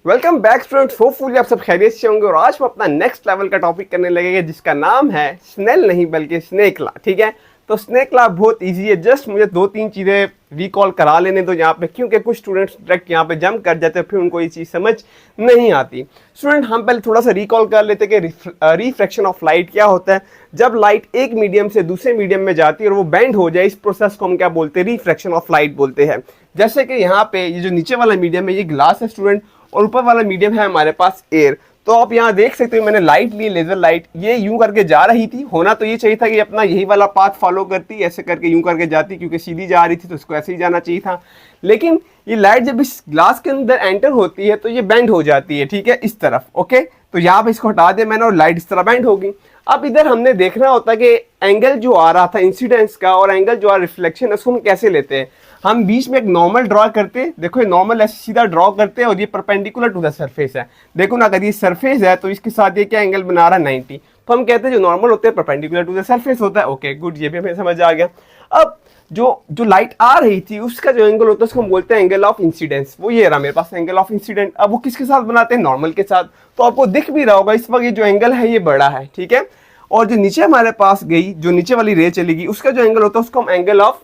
Welcome back students, hopefully आप सब खैरियत से होंगे। और आज हम अपना नेक्स्ट लेवल का टॉपिक करने लगेंगे जिसका नाम है स्नेल नहीं बल्कि स्नेक लॉ। ठीक है, तो स्नेक लॉ बहुत इजी है। जस्ट मुझे दो तीन चीज़ें रिकॉल करा लेने दो यहाँ पे, क्योंकि कुछ स्टूडेंट्स डायरेक्ट यहाँ पे जंप कर जाते हैं, फिर उनको ये चीज़ समझ नहीं आती। स्टूडेंट, हम पहले थोड़ा सा रिकॉल कर लेते हैं कि रिफ्रैक्शन ऑफ लाइट क्या होता है। जब लाइट एक मीडियम से दूसरे मीडियम में जाती है और वो बेंड हो जाए, इस प्रोसेस को हम क्या बोलते हैं? रिफ्रैक्शन ऑफ लाइट बोलते हैं। जैसे कि यहाँ पे ये जो नीचे वाला मीडियम है ये ग्लास है स्टूडेंट, और ऊपर वाला मीडियम है हमारे पास एयर। तो आप यहाँ देख सकते हो मैंने लाइट ली, लेजर लाइट, ये यूं करके जा रही थी। होना तो ये चाहिए था कि अपना यही वाला पाथ फॉलो करती, ऐसे करके यूं करके जाती, क्योंकि सीधी जा रही थी तो इसको ऐसे ही जाना चाहिए था। लेकिन ये लाइट जब इस ग्लास के अंदर एंटर होती है तो ये बेंड हो जाती है, ठीक है, इस तरफ। ओके, तो यहाँ पे इसको हटा दिया मैंने और लाइट इस तरह बेंड होगी। अब इधर हमने देखना होता है कि एंगल जो आ रहा था इंसिडेंस का और एंगल जो आ रिफ्लेक्शन है उसको हम कैसे लेते हैं। हम बीच में एक नॉर्मल ड्रॉ करते हैं। देखो ये नॉर्मल ऐसे सीधा ड्रॉ करते हैं और ये परपेंडिकुलर टू द सरफेस है। देखो ना, अगर ये सरफेस है तो इसके साथ ये क्या एंगल बना रहा है 90। तो हम कहते हैं जो नॉर्मल होते हैं परपेंडिकुलर टू द सरफेस होता है। ओके गुड, ये भी हमें समझ आ गया। अब जो लाइट आ रही थी उसका जो एंगल होता है उसको हम बोलते हैं एंगल ऑफ इंसिडेंस। वो ये रहा मेरे पास एंगल ऑफ इंसिडेंट। अब वो किसके साथ बनाते हैं? नॉर्मल के साथ। तो आपको दिख भी रहा होगा इस वक्त ये जो एंगल है ये बड़ा है, ठीक है। और जो नीचे हमारे पास गई, जो नीचे वाली रे चलेगी, उसका जो एंगल होता है उसको हम एंगल ऑफ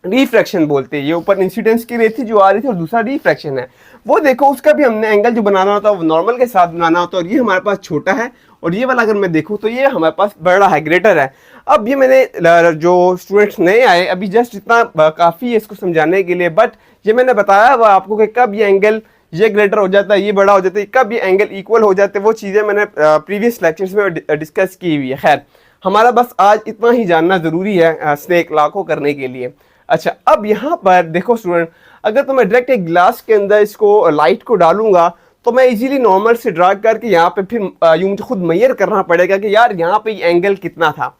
रिफ्रैक्शन बोलते हैं। ये ऊपर इंसिडेंस की रे थी जो आ रही थी और दूसरा रिफ्रैक्शन है। वो देखो उसका भी हमने एंगल जो बनाना होता है वो नॉर्मल के साथ बनाना होता है। और ये हमारे पास छोटा है और ये वाला अगर मैं देखूँ तो ये हमारे पास बड़ा है, ग्रेटर है। अब ये मैंने जो स्टूडेंट्स नए आए अभी जस्ट इतना काफ़ी है इसको समझाने के लिए, बट ये मैंने बताया हुआ आपको कि कब ये एंगल ये ग्रेटर हो जाता है, ये बड़ा हो जाता है, कब ये एंगल इक्वल हो जाते हैं, वो चीज़ें मैंने प्रीवियस लेक्चर्स में डिस्कस की हुई है। खैर, हमारा बस आज इतना ही जानना ज़रूरी है स्नेक लॉ को करने के लिए। अच्छा, अब यहाँ पर देखो स्टूडेंट, अगर तो मैं डायरेक्ट एक ग्लास के अंदर इसको लाइट को डालूंगा तो मैं इजीली नॉर्मल से ड्रा करके यहाँ पे फिर यूं मुझे खुद मेजर करना पड़ेगा कि यार यहाँ पे एंगल कितना था।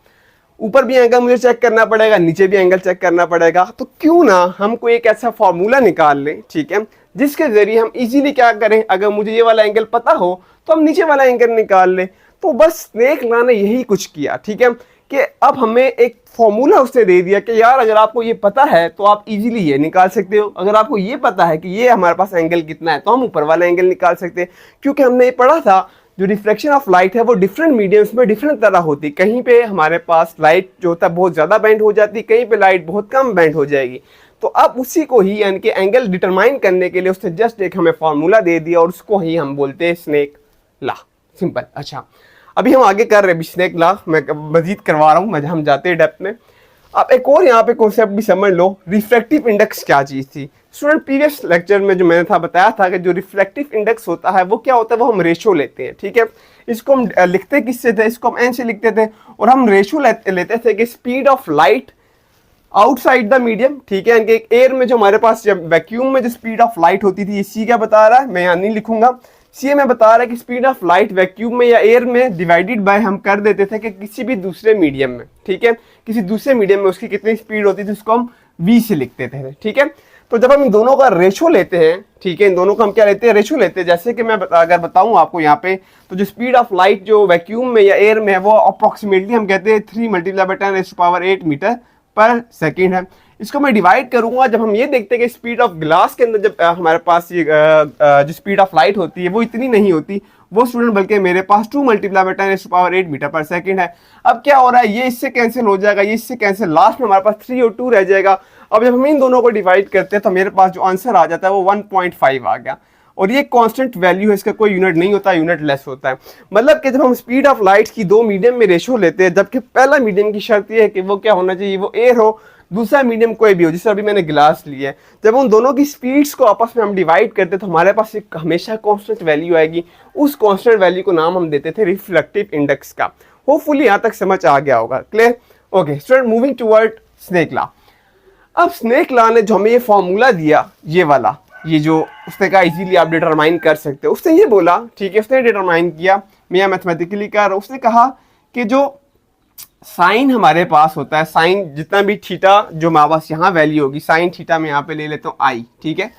ऊपर भी एंगल मुझे चेक करना पड़ेगा, नीचे भी एंगल चेक करना पड़ेगा। तो क्यों ना हम कोई एक ऐसा फॉर्मूला निकाल लें, ठीक है, जिसके जरिए हम इजीली क्या करें, अगर मुझे ये वाला एंगल पता हो तो हम नीचे वाला एंगल निकाल लें। तो बस स्नेक लॉ ने यही कुछ किया, ठीक है, कि अब हमें एक फॉर्मूला उसने दे दिया कि यार अगर आपको ये पता है तो आप इजीली ये निकाल सकते हो। अगर आपको ये पता है कि ये हमारे पास एंगल कितना है तो हम ऊपर वाला एंगल निकाल सकते हैं। क्योंकि हमने ये पढ़ा था जो रिफ्लेक्शन ऑफ लाइट है वो डिफरेंट मीडियम्स में डिफरेंट तरह होती है। कहीं पे हमारे पास लाइट जो होता है बहुत ज़्यादा बेंड हो जाती है, कहीं पे लाइट बहुत कम बेंड हो जाएगी। तो अब उसी को ही यानी कि एंगल डिटरमाइन करने के लिए उसने जस्ट एक हमें फॉर्मूला दे दिया और उसको ही हम बोलते हैं स्नेक लॉ। सिंपल। अच्छा, अभी हम आगे कर रहे हैं स्नेक लॉ, मैं मजीद करवा रहा हूँ, हम जाते हैं डेप्थ में। अब एक और यहाँ पे कॉन्सेप्ट भी समझ लो, रिफ्रैक्टिव इंडेक्स क्या चीज़ थी। स्टूडेंट, प्रीवियस लेक्चर में जो मैंने बताया था कि जो रिफ्लेक्टिव इंडेक्स होता है वो क्या होता है, वो हम रेशो लेते हैं, ठीक है। इसको हम लिखते किससे थे? इसको हम एन से लिखते थे और हम रेशो लेते थे कि speed of light outside the medium, ठीक है, यानी कि एयर में जो हमारे पास जब वैक्यूम में जो स्पीड ऑफ लाइट होती थी, ये सी क्या बता रहा है, मैं यहाँ नहीं लिखूंगा, सी में बता रहा है कि स्पीड ऑफ लाइट वैक्यूम में या एयर में डिवाइडेड बाय हम कर देते थे कि किसी भी दूसरे मीडियम में, ठीक है, किसी दूसरे मीडियम में उसकी कितनी स्पीड होती थी उसको हम वी से लिखते थे, ठीक है। तो जब हम इन दोनों का रेशो लेते हैं, ठीक है, इन दोनों का हम क्या लेते हैं? रेशो लेते हैं। जैसे कि मैं अगर बताऊं आपको यहाँ पे, तो जो स्पीड ऑफ लाइट जो वैक्यूम में या एयर में है वो अप्रोक्सीमेटली हम कहते हैं 3 × 10⁸ मीटर पर सेकेंड है। इसको मैं डिवाइड करूंगा जब हम ये देखते हैं कि स्पीड ऑफ ग्लास के अंदर जब हमारे पास ये जो स्पीड ऑफ लाइट होती है वो इतनी नहीं होती, वो स्टूडेंट बल्कि मेरे पास 2 × 10⁸ मीटर पर सेकेंड है। अब क्या हो रहा है, ये इससे कैंसिल हो जाएगा, ये इससे कैंसिल, लास्ट में हमारे पास 3 और 2 रह जाएगा। अब जब हम इन दोनों को डिवाइड करते हैं तो मेरे पास जो आंसर आ जाता है वो 1.5 आ गया। और ये कांस्टेंट वैल्यू है, इसका कोई यूनिट नहीं होता, यूनिट लेस होता है। मतलब कि जब हम स्पीड ऑफ लाइट की दो मीडियम में रेशो लेते हैं, जबकि पहला मीडियम की शर्त ये है कि वो क्या होना चाहिए, वो एयर हो, दूसरा मीडियम कोई भी हो, जिससे अभी मैंने ग्लास लिया है। जब उन दोनों की स्पीड्स को आपस में हम डिवाइड करते तो हमारे पास एक हमेशा कांस्टेंट वैल्यू आएगी। उस कांस्टेंट वैल्यू को नाम हम देते थे रिफ्लेक्टिव इंडेक्स का। होपफुली यहाँ तक समझ आ गया होगा। Clear? Okay student, moving toward snake law. अब स्नेक लॉ ने जो हमें ये फॉर्मूला दिया, ये वाला, ये जो उसने कहा इजीली आप डिटरमाइन कर सकते हो, उसने ये बोला, ठीक है, उसने डिटरमाइन किया, मैं मैथमेटिकली कर रहा हूँ। उसने कहा कि जो साइन हमारे पास होता है, साइन जितना भी थीटा जो हमारे पास यहाँ वैल्यू होगी, साइन थीटा में यहाँ पे ले लेता हूँ आई, ठीक है।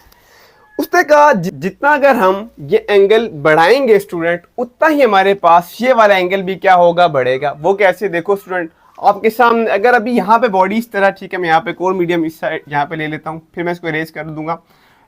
उसने कहा जितना अगर हम ये एंगल बढ़ाएंगे स्टूडेंट, उतना ही हमारे पास ये वाला एंगल भी क्या होगा, बढ़ेगा। वो कैसे? देखो स्टूडेंट, आपके सामने अगर अभी यहाँ पे बॉडी इस तरह, ठीक है, मैं यहाँ पे कोर मीडियम इस साइड यहाँ पे ले लेता हूँ, फिर मैं इसको इरेज कर दूंगा।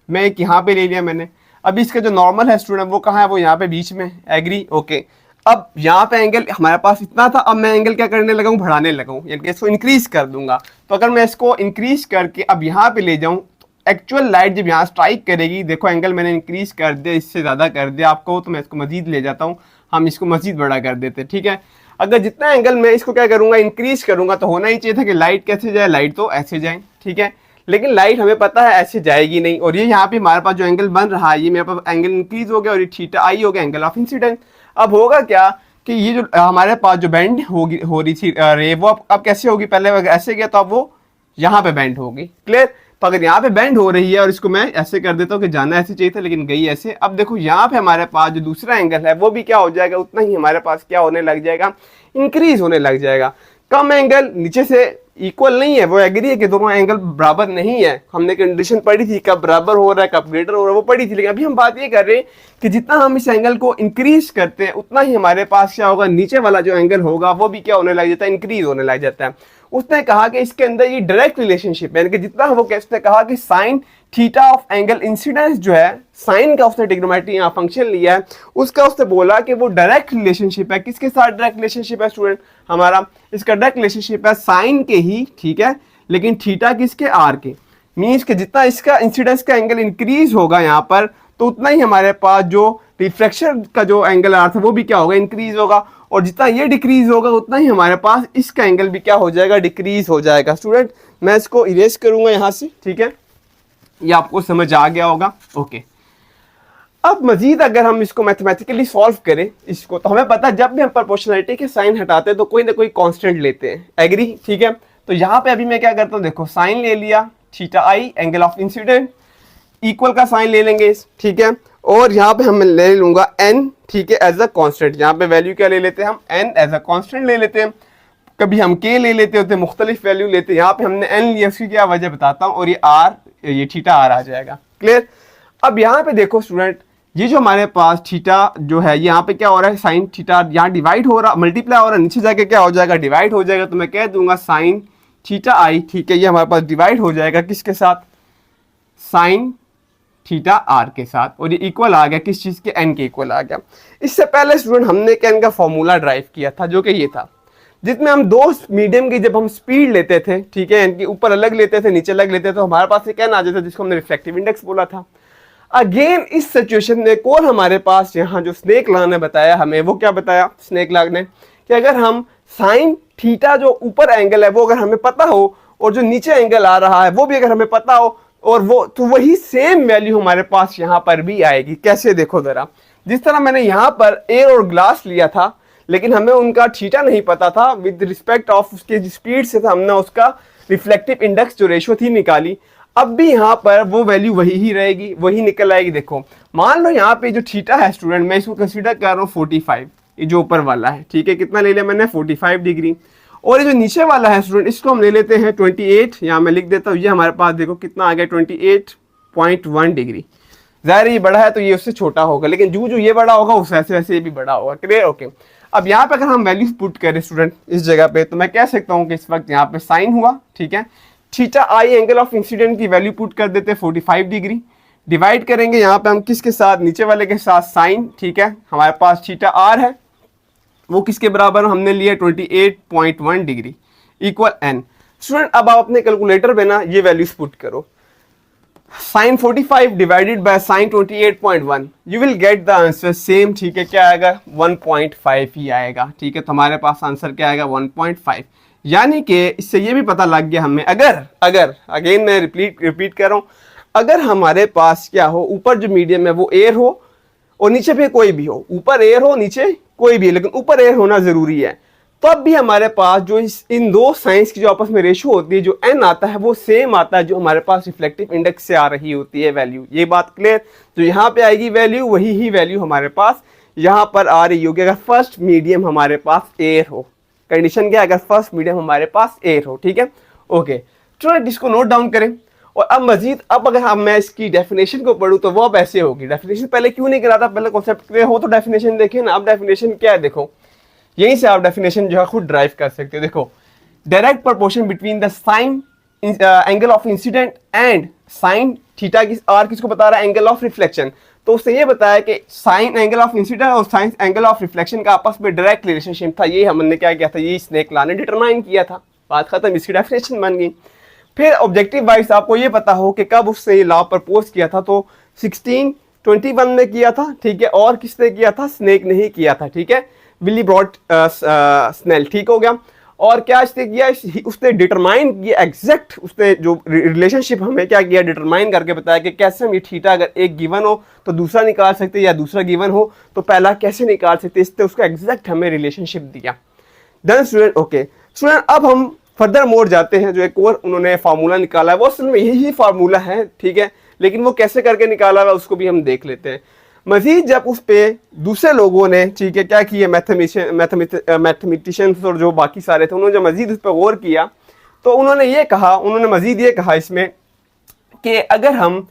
मैं एक यहाँ पे ले लिया मैंने। अभी इसका जो नॉर्मल है स्टूडेंट वो कहाँ है, वो यहाँ पे बीच में, एग्री, ओके। अब यहाँ पे एंगल हमारे पास इतना था, अब मैं एंगल क्या करने लगा हूँ, बढ़ाने लगा हूँ, यानी कि इसको इंक्रीज कर दूंगा। तो अगर मैं इसको इंक्रीज करके अब यहाँ पे ले जाऊँ, एक्चुअल लाइट जब यहाँ स्ट्राइक करेगी, देखो एंगल मैंने इंक्रीज कर दिया, इससे ज़्यादा कर दिया आपको, तो मैं इसको मजीद ले जाता हूँ, हम इसको मजीद बड़ा कर देते, ठीक है। अगर जितना एंगल मैं इसको क्या करूँगा, इंक्रीज करूँगा, तो होना ही चाहिए था कि लाइट कैसे जाए, लाइट तो ऐसे जाए, ठीक है। लेकिन लाइट हमें पता है ऐसे जाएगी नहीं, और ये यहाँ पे हमारे पास जो एंगल बन रहा है, ये मेरे पास एंगल इंक्रीज हो गया और ये थीटा आई हो गया, एंगल ऑफ इंसिडेंट। अब होगा क्या कि ये जो हमारे पास जो बेंड होगी हो रही थी रे, वो अब कैसे होगी, पहले अगर ऐसे गया तो अब वो यहाँ पे बेंड होगी, क्लियर। तो अगर यहाँ पे बेंड हो रही है और इसको मैं ऐसे कर देता हूँ कि जाना ऐसे चाहिए था लेकिन गई ऐसे, अब देखो यहाँ पे हमारे पास जो दूसरा एंगल है वो भी क्या हो जाएगा, उतना ही हमारे पास क्या होने लग जाएगा, इंक्रीज होने लग जाएगा। कम एंगल नीचे से इक्वल नहीं है, वो एग्री है कि दोनों एंगल बराबर नहीं है, हमने कंडीशन पढ़ी थी कब बराबर हो रहा है कब ग्रेटर हो रहा है वो पढ़ी थी, लेकिन अभी हम बात ये कर रहे हैं कि जितना हम इस एंगल को इंक्रीज करते हैं उतना ही हमारे पास क्या होगा, नीचे वाला जो एंगल होगा वो भी क्या होने लग जाता है, इंक्रीज होने लग जाता है। उसने कहा कि इसके अंदर ये डायरेक्ट रिलेशनशिप है, यानी कि जितना वो उसने कहा कि sine theta of angle incidence जो है, साइन का उसने ट्रिग्नोमेट्री यहाँ फंक्शन लिया है, उसका उसने बोला कि वो डायरेक्ट रिलेशनशिप है, किसके साथ डायरेक्ट रिलेशनशिप है स्टूडेंट, हमारा इसका डायरेक्ट रिलेशनशिप है साइन के ही, ठीक है, लेकिन थीटा किसके, आर के। मीन्स कि जितना इसका इंसिडेंस का एंगल इंक्रीज होगा यहाँ पर, तो उतना ही हमारे पास जो रिफ्लेक्शन का जो एंगल आर था वो भी क्या होगा, इंक्रीज होगा, और जितना ये डिक्रीज होगा उतना ही हमारे पास इसका एंगल भी क्या हो जाएगा, डिक्रीज हो जाएगा। स्टूडेंट मैं इसको इरेज करूंगा यहाँ से, ठीक है, ये आपको समझ आ गया होगा, ओके। अब मजीद अगर हम इसको मैथमेटिकली सॉल्व करें इसको, तो हमें पता है जब भी हम प्रोपोर्शनलिटी के साइन हटाते हैं तो कोई ना कोई कांस्टेंट लेते हैं, एग्री, ठीक है। तो यहाँ पे अभी मैं क्या करता हूँ, देखो साइन ले लिया, theta I angle of incident, equal का साइन ले लेंगे, ठीक है, और यहाँ पे हम ले लूंगा n, ठीक है, एज अ कांस्टेंट। यहाँ पे वैल्यू क्या ले लेते हैं हम, n एज अ कांस्टेंट ले लेते हैं, कभी हम k ले लेते होते, मुख्तलिफ वैल्यू लेते हैं, यहाँ पे हमने n लिया, उसकी क्या वजह बताता हूँ, और ये r, ये थीटा r आ जाएगा, क्लियर। अब यहाँ पे देखो स्टूडेंट, ये जो हमारे पास थीटा जो है यहाँ पे क्या हो रहा है, साइन थीटा यहाँ डिवाइड हो रहा, मल्टीप्लाई हो रहा है, नीचे जाके क्या हो जाएगा, डिवाइड हो जाएगा, तो मैं कह दूंगा साइन थीटा आई, ठीक है, ये हमारे पास डिवाइड हो जाएगा किसके साथ, साइन थीटा आर के साथ, और ये इक्वल आ गया किस चीज के, एन के इक्वल आ गया। इससे पहले स्टूडेंट हमने एन का फॉर्मूला ड्राइव किया था जो कि ये था, जिसमें हम दो मीडियम की जब हम स्पीड लेते थे, ठीक है, इनके ऊपर अलग लेते थे नीचे अलग लेते थे, तो हमारे पास एक एन आ जाता जिसको हमने रिफ्लेक्टिव इंडेक्स बोला था। अगेन इस सिचुएशन में एक और हमारे पास यहाँ जो स्नेक लॉ ने बताया हमें, वो क्या बताया स्नेक लॉ ने, कि अगर हम साइन थीटा जो ऊपर एंगल है वो अगर हमें पता हो, और जो नीचे एंगल आ रहा है वो भी अगर हमें पता हो, और वो तो वही सेम वैल्यू हमारे पास यहाँ पर भी आएगी। कैसे, देखो जरा, जिस तरह मैंने यहाँ पर एयर और ग्लास लिया था, लेकिन हमें उनका थीटा नहीं पता था, विद रिस्पेक्ट ऑफ उसके स्पीड से हमने उसका रिफ्लेक्टिव इंडेक्स जो रेशो थी निकाली, अब भी यहाँ पर वो वैल्यू वही ही रहेगी, वही निकल आएगी। देखो मान लो यहाँ पे जो थीटा है स्टूडेंट, मैं इसको कंसीडर कर रहा हूँ 45, ये जो ऊपर वाला है, ठीक है, कितना ले लिया मैंने, 45 डिग्री, और ये जो नीचे वाला है स्टूडेंट इसको हम ले लेते हैं 28, यहाँ मैं लिख देता हूँ, ये हमारे पास देखो कितना आ गया 28.1 डिग्री। ज़ाहिर ये बड़ा है तो ये उससे छोटा होगा, लेकिन जो ये बड़ा होगा उस वैसे वैसे ये भी बड़ा होगा, क्लियर, ओके। अब यहाँ पे अगर हम वैल्यूज पुट करें स्टूडेंट इस जगह पे, तो मैं कह सकता हूँ कि इस वक्त यहाँ पे साइन हुआ, ठीक है, theta I angle of incident की वैल्यू पुट कर देते हैं 45 डिग्री, डिवाइड करेंगे यहाँ पे हम किसके साथ, नीचे वाले के साथ साइन, ठीक है, हमारे पास थीटा आर है वो किसके बराबर हमने लिया 28.1 डिग्री इक्वल एन। स्टूडेंट अब आप अपने कैलकुलेटर पे ना ये वैल्यूज पुट करो, sine 45 divided by sine 28.1, you will get the answer same, ठीक है, क्या आएगा 1.5 ही आएगा, ठीक है, तो हमारे पास आंसर क्या आएगा 1.5। यानी कि इससे ये भी पता लग गया हमें, अगर अगेन मैं रिपीट कर रहा हूँ, अगर हमारे पास क्या हो, ऊपर जो मीडियम है वो एयर हो और नीचे पे कोई भी हो, ऊपर एयर हो नीचे कोई भी, लेकिन ऊपर एयर होना जरूरी है, तब भी हमारे पास जो इन दो साइंस की जो आपस में रेशो होती है, जो एन आता है वो सेम आता है जो हमारे पास रिफ्लेक्टिव इंडेक्स से आ रही होती है वैल्यू। ये बात क्लियर, जो यहाँ पे आएगी वैल्यू वही ही वैल्यू हमारे पास यहाँ पर आ रही होगी अगर फर्स्ट मीडियम हमारे पास एयर हो। कंडीशन क्या है, अगर फर्स्ट मीडियम हमारे पास एयर हो, ठीक है, ओके। चलो इसको नोट डाउन करें, और अब मजीद अगर हम मैं इसकी डेफिनेशन को पढ़ूँ तो वो अब ऐसे होगी। डेफिनेशन पहले क्यों नहीं करा था, पहले कॉन्सेप्ट क्लियर हो तो डेफिनेशन देखें ना। अब डेफिनेशन क्या है, देखो यहीं से आप डेफिनेशन जो है खुद ड्राइव कर सकते हो। देखो direct proportion between the sign angle of incident and sine theta की आर किसको बता रहा है, एंगल ऑफ रिफ्लेक्शन। तो उसने ये बताया कि साइन एंगल ऑफ इंसिडेंस और साइन एंगल ऑफ रिफ्लेक्शन का आपस में डायरेक्ट रिलेशनशिप था। ये हमने क्या किया था, ये स्नेक लॉ ने डिटरमाइन किया था। बात खत्म, इसकी डेफिनेशन बन गई। फिर ऑब्जेक्टिव वाइज आपको ये पता हो कि कब उसने ये लॉ प्रपोज किया था, तो 1621 में किया था, ठीक है। और किसने किया था, स्नेक ने ही किया था, ठीक है, विलीब्रॉड स्नेल, ठीक हो गया। और क्या इसने किया, उसने डिटरमाइन किया एग्जैक्ट, उसने जो रिलेशनशिप हमें क्या किया, डिटरमाइन करके बताया कि कैसे हम ये थीटा अगर एक गिवन हो तो दूसरा निकाल सकते, या दूसरा गिवन हो तो पहला कैसे निकाल सकते, इसने उसका एग्जैक्ट हमें रिलेशनशिप दिया। देन स्टूडेंट, ओके स्टूडेंट, अब हम फर्दर मोर जाते हैं। जो एक और उन्होंने फार्मूला निकाला है वो असल में यही फार्मूला है, ठीक है, लेकिन वो कैसे करके निकाला हुआ उसको भी हम देख लेते हैं। मजीद जब उस पे दूसरे लोगों ने, ठीक है, क्या किया, मैथमेटिशियंस और जो बाकी सारे थे, उन्होंने जब मजीद उस पर गौर किया तो उन्होंने मजीद ये कहा इसमें कि अगर हम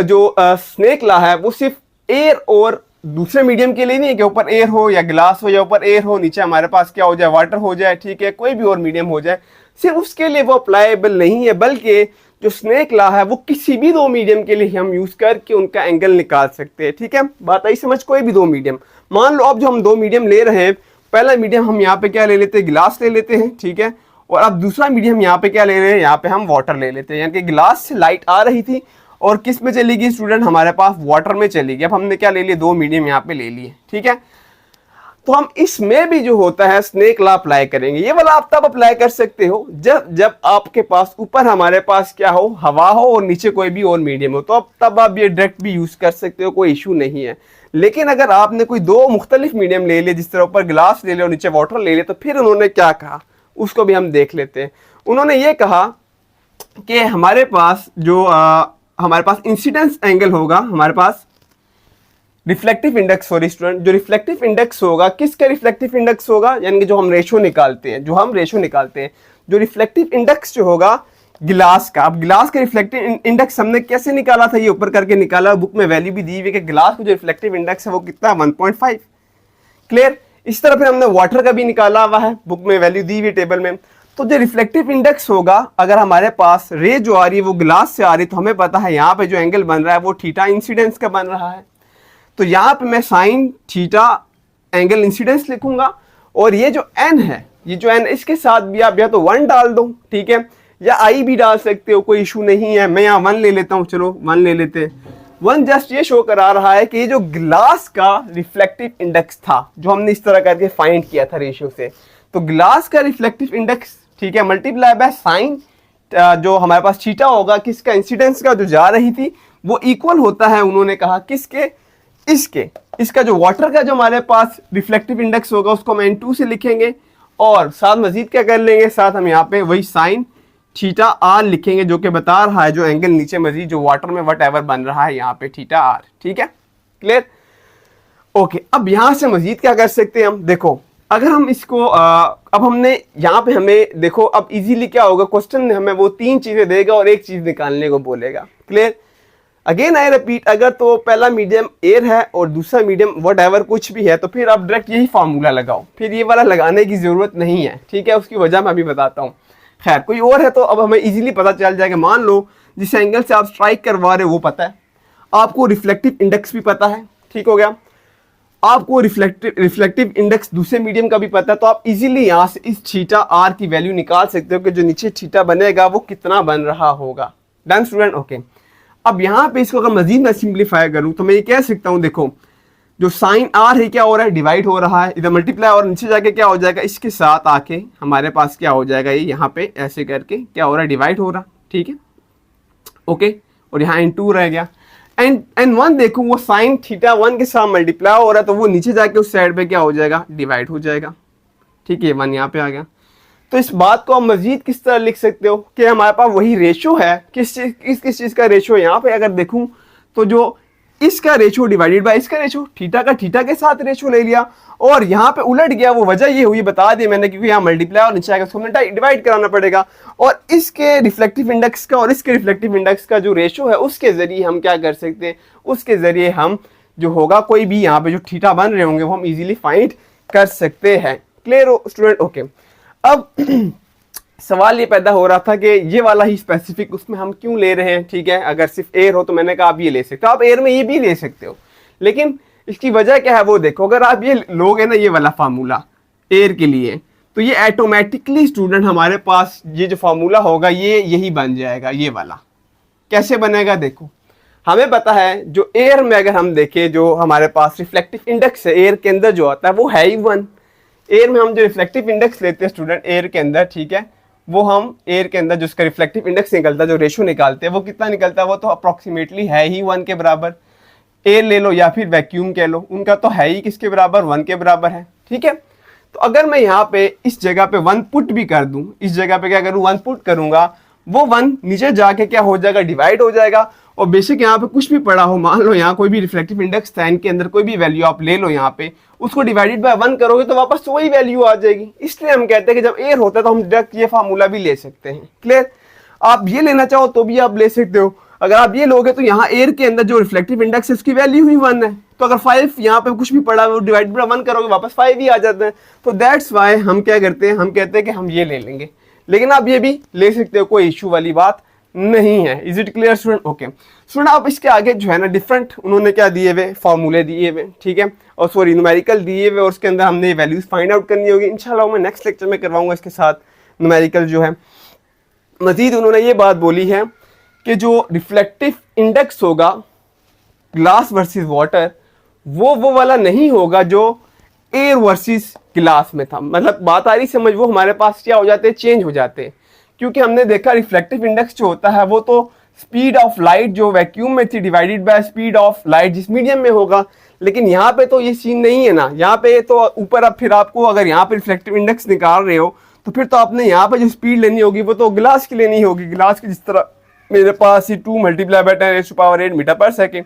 जो स्नेक लॉ है वो सिर्फ एयर और दूसरे मीडियम के लिए नहीं है कि ऊपर एयर हो या गिलास हो या ऊपर एयर हो, नीचे हमारे पास क्या हो जाए, वाटर हो जाए, ठीक है, कोई भी और मीडियम हो जाए, सिर्फ उसके लिए वो अप्लाइबल नहीं है, बल्कि जो स्नेक लॉ है वो किसी भी दो मीडियम के लिए हम यूज करके उनका एंगल निकाल सकते हैं, ठीक है। बात आई समझ, कोई भी दो मीडियम, मान लो अब जो हम दो मीडियम ले रहे हैं, पहला मीडियम हम यहाँ पे क्या ले लेते हैं, गिलास ले लेते हैं, ठीक है, और अब दूसरा मीडियम यहाँ पे क्या ले रहे हैं, यहाँ पे हम वाटर ले लेते हैं। यानी कि गिलास से लाइट आ रही थी और किस में चली गई स्टूडेंट, हमारे पास वाटर में चली गई। अब हमने क्या ले लिया, दो मीडियम यहाँ पे ले लिए, ठीक है। तो हम इसमें भी जो होता है स्नेक लॉ अप्लाई करेंगे। ये वाला आप तब अप्लाई कर सकते हो जब आपके पास ऊपर हमारे पास क्या हो, हवा हो, और नीचे कोई भी और मीडियम हो, तो अब तब आप ये डायरेक्ट भी यूज कर सकते हो, कोई इशू नहीं है। लेकिन अगर आपने कोई दो मुख्तलिफ मीडियम ले लिए, जिस तरह ऊपर गिलास ले लिया और नीचे वाटर ले लिया, तो फिर उन्होंने क्या कहा उसको भी हम देख लेते हैं। उन्होंने ये कहा कि हमारे पास जो हमारे पास इंसिडेंस एंगल होगा, हमारे पास रिफ्लेक्टिव इंडेक्स, सॉरी स्टूडेंट, जो रिफ्लेक्टिव इंडेक्स होगा, किसका रिफ्लेक्टिव इंडेक्स होगा, यानी कि जो हम रेशो निकालते हैं, जो रिफ्लेक्टिव इंडेक्स जो होगा गिलास का। अब गिलास का रिफ्लेक्टिव इंडेक्स हमने कैसे निकाला था, ये ऊपर करके निकाला, बुक में वैल्यू भी दी हुई है कि गिलास का जो रिफ्लेक्टिव इंडेक्स है वो कितना, 1.5, क्लियर। इस तरह फिर हमने वाटर का भी निकाला हुआ है, बुक में वैल्यू दी हुई टेबल में। तो जो रिफ्लेक्टिव इंडेक्स होगा, अगर हमारे पास रे जो आ रही है वो गिलास से आ रही है, तो हमें पता है यहाँ पे जो एंगल बन रहा है वो थीटा इंसिडेंस का बन रहा है। तो यहाँ पे मैं साइन थीटा एंगल इंसिडेंस लिखूंगा, और ये जो एन है, ये जो एन, इसके साथ भी आप या तो 1 डाल दो, ठीक है, या आई भी डाल सकते हो, कोई इशू नहीं है। मैं यहाँ 1 ले लेता हूँ, चलो 1 ले लेते हैं। 1 जस्ट ये शो करा रहा है कि ये जो ग्लास का रिफ्लेक्टिव इंडेक्स था, जो हमने इस तरह करके फाइंड किया था रेशियो से, तो ग्लास का रिफ्लेक्टिव इंडेक्स, ठीक है, मल्टीप्लाई बाय साइन जो हमारे पास थीटा होगा, किसका, इंसिडेंस का, जो जा रही थी, वो इक्वल होता है, उन्होंने कहा किसके, इसका जो वाटर का जो हमारे पास रिफ्लेक्टिव इंडेक्स होगा उसको हम N2 से लिखेंगे, और साथ मजीद क्या कर लेंगे, साथ हम यहाँ पे वही साइन थीटा आर लिखेंगे, जो कि बता रहा है जो एंगल नीचे मजीद जो वाटर में वट एवर बन रहा है यहाँ पे थीटा आर, ठीक है, क्लियर, ओके। अब यहाँ से मजीद क्या कर सकते हैं हम, देखो अगर हम इसको अब हमने यहाँ पे, हमें देखो अब इजीली क्या होगा, क्वेश्चन हमें वो 3 चीजें देगा और एक चीज निकालने को बोलेगा, क्लियर। अगेन आई रिपीट, अगर तो पहला मीडियम एयर है और दूसरा मीडियम वट एवर कुछ भी है, तो फिर आप डायरेक्ट यही फार्मूला लगाओ, फिर ये वाला लगाने की जरूरत नहीं है, ठीक है, उसकी वजह मैं अभी बताता हूँ। खैर कोई और है तो अब हमें इजीली पता चल जाएगा। मान लो जिस एंगल से आप स्ट्राइक करवा रहे हो वो पता है, आपको रिफ्लेक्टिव इंडेक्स भी पता है, ठीक हो गया, आपको रिफ्लेक्टिव इंडेक्स दूसरे मीडियम का भी पता है, तो आप इजीली यहाँ से इस थीटा आर की वैल्यू निकाल सकते हो कि जो नीचे थीटा बनेगा वो कितना बन रहा होगा। Done student, okay. अब यहाँ पे इसको अगर मजीद मैं सिंप्लीफाई करूँ तो मैं ये कह सकता हूँ, देखो जो साइन आर है क्या हो रहा है, डिवाइड हो रहा है, इधर मल्टीप्लाई और नीचे जाके क्या हो जाएगा, इसके साथ आके हमारे पास क्या हो जाएगा, ये यहाँ पे ऐसे करके क्या हो रहा है, डिवाइड हो रहा, ठीक है, ओके। और यहाँ N2 रह गया, N1 देखो वो साइन थीटा 1 के साथ मल्टीप्लाई हो रहा है, तो वो नीचे जाके उस साइड पे क्या हो जाएगा, डिवाइड हो जाएगा, ठीक है, 1 यहाँ पे आ गया। तो इस बात को हम मजीद किस तरह लिख सकते हो कि हमारे पास वही रेशो है, किस चीज का रेशो, यहाँ पे अगर देखूं तो जो इसका रेशो डिवाइडेड बाय इसका रेशो, थीटा का थीटा के साथ रेशो ले लिया, और यहाँ पे उलट गया, वो वजह ये हुई, बता दी मैंने, क्योंकि यहाँ मल्टीप्लाई और नीचे आएगा उसको हमने डिवाइड कराना पड़ेगा, और इसके रिफ्लेक्टिव इंडेक्स का और इसके रिफ्लेक्टिव इंडेक्स का जो रेशो है उसके जरिए हम क्या कर सकते हैं, उसके जरिए हम जो होगा कोई भी यहाँ पे जो थीटा बन रहे होंगे वो हम इजीली फाइंड कर सकते हैं। क्लियर हो स्टूडेंट, ओके। अब सवाल ये पैदा हो रहा था कि ये वाला ही स्पेसिफिक उसमें हम क्यों ले रहे हैं, ठीक है। अगर सिर्फ एयर हो तो मैंने कहा आप ये ले सकते हो, आप एयर में ये भी ले सकते हो, लेकिन इसकी वजह क्या है वो देखो। अगर आप ये लोगे ना ये वाला फार्मूला एयर के लिए, तो ये ऑटोमेटिकली स्टूडेंट हमारे पास ये जो फार्मूला होगा ये यही बन जाएगा। ये वाला कैसे बनेगा देखो, हमें पता है जो एयर में अगर हम देखें जो हमारे पास रिफ्लेक्टिव इंडेक्स है एयर के अंदर जो आता है वो है ही 1। एयर में हम जो रिफ्लेक्टिव इंडेक्स लेते हैं स्टूडेंट एयर के अंदर, ठीक है, वो हम एयर के अंदर जो उसका रिफ्लेक्टिव इंडेक्स निकलता है, जो रेशो निकालते हैं, वो कितना निकलता है, वो तो अप्रॉक्सीमेटली है ही 1 के बराबर। एयर ले लो या फिर वैक्यूम कह लो, उनका तो है ही किसके बराबर, 1 के बराबर है, ठीक है। तो अगर मैं यहाँ पे इस जगह पे 1 पुट भी कर दूं, इस जगह पे क्या करूँ 1 पुट करूंगा, वो 1 नीचे जाके क्या हो जाएगा, डिवाइड हो जाएगा। और बेशक यहाँ पे कुछ भी पड़ा हो, मान लो यहाँ कोई भी रिफ्लेक्टिव इंडेक्स था, इनके अंदर कोई भी वैल्यू आप ले लो, यहाँ पे उसको डिवाइडेड बाय 1 करोगे तो वापस तो वही वैल्यू आ जाएगी। इसलिए हम कहते हैं कि जब एयर होता है तो हम डायरेक्ट ये फार्मूला भी ले सकते हैं। क्लियर, आप ये लेना चाहो तो भी आप ले सकते हो। अगर आप ये लोगे तो यहाँ एयर के अंदर जो रिफ्लेक्टिव इंडेक्स है उसकी वैल्यू ही 1 है, तो अगर 5 यहाँ पे कुछ भी पड़ा है वो डिवाइड बाय 1 करोगे वापस 5 ही आ जाते हैं। तो दैट्स वाई हम क्या करते हैं, हम कहते हैं कि हम ये ले लेंगे, लेकिन आप ये भी ले सकते हो, कोई इशू वाली बात नहीं है। Is it clear student? Okay student, आप इसके आगे जो है ना डिफरेंट उन्होंने क्या दिए हुए फार्मूले दिए हुए, ठीक है, और सॉरी न्यूमेरिकल दिए हुए, और उसके अंदर हमने वैल्यूज फाइंड आउट करनी होगी। इंशाल्लाह मैं नेक्स्ट लेक्चर में करवाऊंगा इसके साथ न्यूमेरिकल जो है। मजीद उन्होंने ये बात बोली है कि जो रिफ्लेक्टिव इंडेक्स होगा ग्लास वर्सेस वाटर, वो वाला नहीं होगा जो एयर वर्सेस ग्लास में था। मतलब बात आ रही समझ, वो हमारे पास क्या हो जाते हैं, चेंज हो जाते हैं। क्योंकि हमने देखा रिफ्लेक्टिव इंडेक्स जो होता है वो तो स्पीड ऑफ लाइट जो वैक्यूम में थी divided by speed of light जिस मीडियम में होगा, लेकिन यहाँ पे तो ये सीन नहीं है ना। यहाँ पे तो ऊपर अब फिर आपको अगर यहाँ पे रिफ्लेक्टिव इंडेक्स निकाल रहे हो तो फिर तो आपने यहाँ पे जो स्पीड लेनी होगी वो तो ग्लास की लेनी होगी। ग्लास की जिस तरह मेरे पास ही 2 × 10⁻⁸ मीटर पर सेकेंड,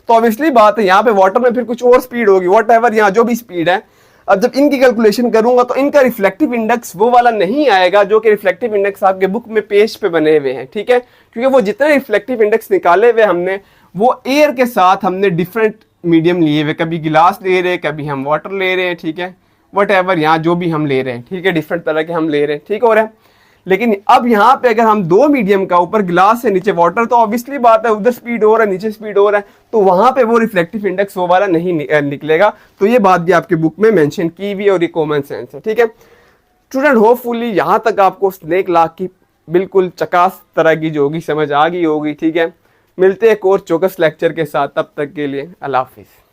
तो ऑब्वियसली बात है यहाँ पे वाटर में फिर कुछ और स्पीड होगी, वॉट एवर यहाँ जो भी स्पीड है। अब जब इनकी कैलकुलेशन करूंगा तो इनका रिफ्लेक्टिव इंडेक्स वो वाला नहीं आएगा जो कि रिफ्लेक्टिव इंडेक्स आपके बुक में पेज पे बने हुए हैं, ठीक है। क्योंकि वो जितने रिफ्लेक्टिव इंडेक्स निकाले हुए हमने वो एयर के साथ हमने डिफरेंट मीडियम लिए हुए, कभी गिलास ले रहे हैं, कभी हम वाटर ले रहे हैं, ठीक है, वट एवर यहाँ जो भी हम ले रहे हैं, ठीक है, डिफरेंट तरह के हम ले रहे हैं, ठीक हो रहा है। लेकिन अब यहाँ पे अगर हम 2 मीडियम का, ऊपर ग्लास है नीचे वाटर, तो ऑब्वियसली बात है उधर स्पीड हो रहा है नीचे स्पीड हो रहा है, तो वहां पे वो रिफ्लेक्टिव इंडेक्स वो वाला नहीं निकलेगा। तो ये बात भी आपके बुक में मेंशन की हुई और ये कॉमन सेंस है, ठीक है स्टूडेंट। होपफुली यहाँ तक आपको स्नेक लॉ की बिल्कुल चकास तरह की जो होगी समझ आ गई होगी, ठीक है। मिलते हैं एक और चौकस लेक्चर के साथ, तब तक के लिए अल्लाह हाफिज़।